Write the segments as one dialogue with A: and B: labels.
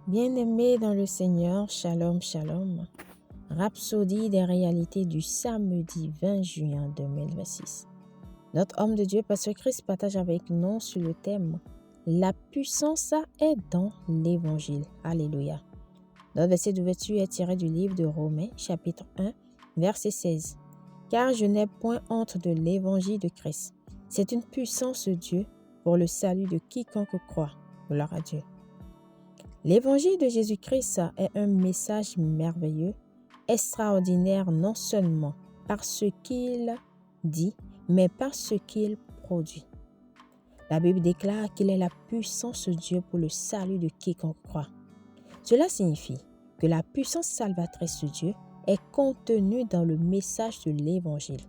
A: Bien-aimés dans le Seigneur, shalom, shalom. Rhapsodie des réalités du samedi 20 juin 2026. Notre homme de Dieu, Pasteur Christ, partage avec nous sur le thème « La puissance est dans l'Évangile ». Alléluia. Notre verset d'ouverture est tiré du livre de Romains, chapitre 1, verset 16. « Car je n'ai point honte de l'Évangile de Christ. C'est une puissance de Dieu pour le salut de quiconque croit. » Gloire à Dieu. L'évangile de Jésus-Christ est un message merveilleux, extraordinaire non seulement par ce qu'il dit, mais par ce qu'il produit. La Bible déclare qu'il est la puissance de Dieu pour le salut de quiconque croit. Cela signifie que la puissance salvatrice de Dieu est contenue dans le message de l'Évangile.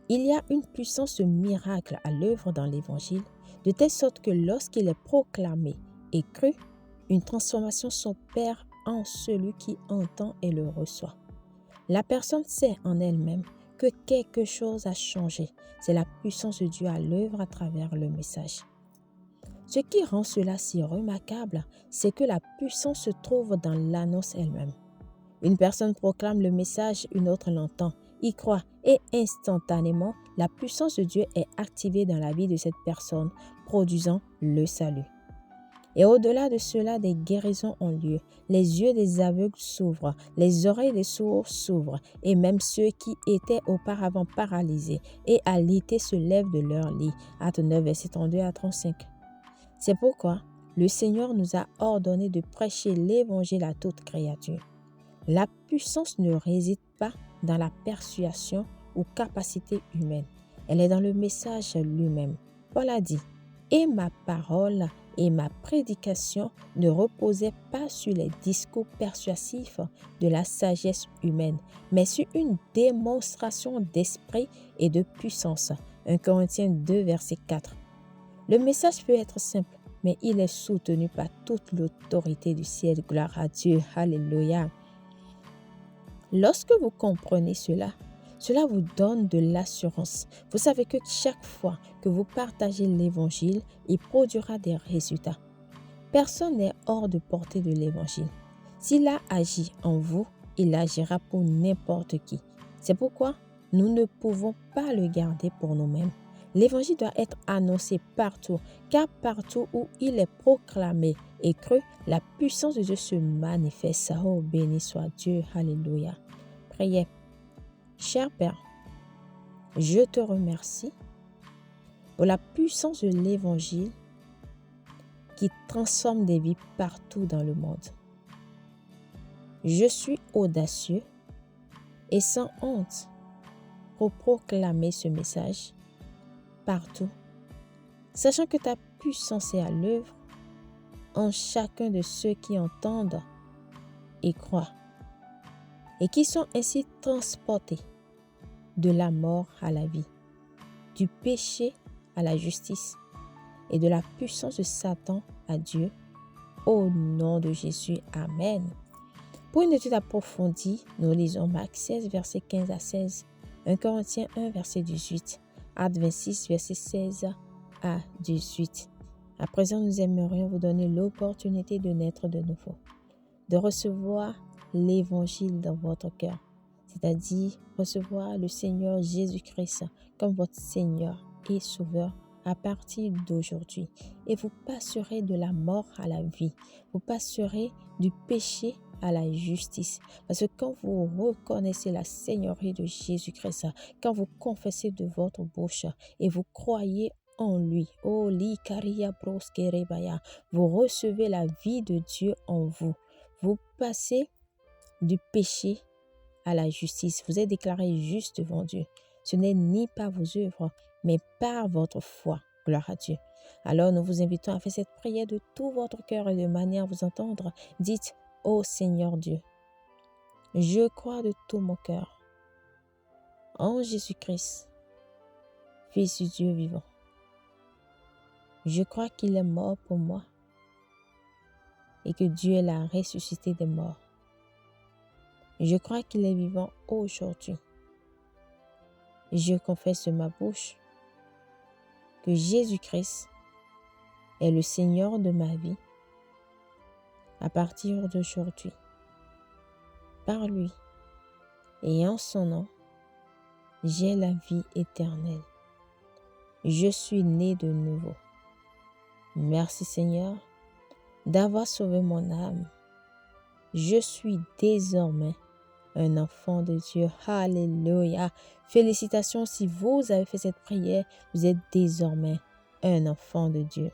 A: Il y a une puissance de miracle à l'œuvre dans l'Évangile, de telle sorte que lorsqu'il est proclamé et cru, une transformation s'opère en celui qui entend et le reçoit. La personne sait en elle-même que quelque chose a changé. C'est la puissance de Dieu à l'œuvre à travers le message. Ce qui rend cela si remarquable, c'est que la puissance se trouve dans l'annonce elle-même. Une personne proclame le message, une autre l'entend, y croit et instantanément, la puissance de Dieu est activée dans la vie de cette personne, produisant le salut. Et au-delà de cela, des guérisons ont lieu. Les yeux des aveugles s'ouvrent, les oreilles des sourds s'ouvrent, et même ceux qui étaient auparavant paralysés et alités se lèvent de leur lit. Actes 9, verset 32 à 35. C'est pourquoi le Seigneur nous a ordonné de prêcher l'Évangile à toute créature. La puissance ne réside pas dans la persuasion ou capacité humaine. Elle est dans le message lui-même. Paul a dit « Et ma parole et ma prédication ne reposaient pas sur les discours persuasifs de la sagesse humaine, mais sur une démonstration d'esprit et de puissance. » 1 Corinthiens 2, verset 4. Le message peut être simple, mais il est soutenu par toute l'autorité du ciel. Gloire à Dieu. Alléluia. Lorsque vous comprenez cela vous donne de l'assurance. Vous savez que chaque fois que vous partagez l'Évangile, il produira des résultats. Personne n'est hors de portée de l'Évangile. S'il a agi en vous, il agira pour n'importe qui. C'est pourquoi nous ne pouvons pas le garder pour nous-mêmes. L'Évangile doit être annoncé partout, car partout où il est proclamé et cru, la puissance de Dieu se manifeste. Oh, béni soit Dieu. Alléluia. Priez. Cher Père, je te remercie pour la puissance de l'Évangile qui transforme des vies partout dans le monde. Je suis audacieux et sans honte pour proclamer ce message partout, sachant que ta puissance est à l'œuvre en chacun de ceux qui entendent et croient, et qui sont ainsi transportés de la mort à la vie, du péché à la justice et de la puissance de Satan à Dieu. Au nom de Jésus, Amen. Pour une étude approfondie, nous lisons Marc 16, verset 15 à 16, 1 Corinthiens 1, verset 18, Actes 26, verset 16 à 18. À présent, nous aimerions vous donner l'opportunité de naître de nouveau, de recevoir l'Évangile dans votre cœur, c'est-à-dire recevoir le Seigneur Jésus-Christ comme votre Seigneur et Sauveur à partir d'aujourd'hui. Et vous passerez de la mort à la vie. Vous passerez du péché à la justice. Parce que quand vous reconnaissez la Seigneurie de Jésus-Christ, quand vous confessez de votre bouche et vous croyez en lui, oh likaria broskerebaya, vous recevez la vie de Dieu en vous. Vous passez du péché à la justice. Vous êtes déclaré juste devant Dieu. Ce n'est ni par vos œuvres, mais par votre foi. Gloire à Dieu. Alors nous vous invitons à faire cette prière de tout votre cœur et de manière à vous entendre. Dites, ô Seigneur Dieu, je crois de tout mon cœur en Jésus-Christ, Fils du Dieu vivant. Je crois qu'il est mort pour moi et que Dieu l'a ressuscité des morts. Je crois qu'il est vivant aujourd'hui. Je confesse de ma bouche que Jésus-Christ est le Seigneur de ma vie, à partir d'aujourd'hui, par lui et en son nom, j'ai la vie éternelle. Je suis né de nouveau. Merci Seigneur d'avoir sauvé mon âme. Je suis désormais un enfant de Dieu. Alléluia. Félicitations si vous avez fait cette prière. Vous êtes désormais un enfant de Dieu.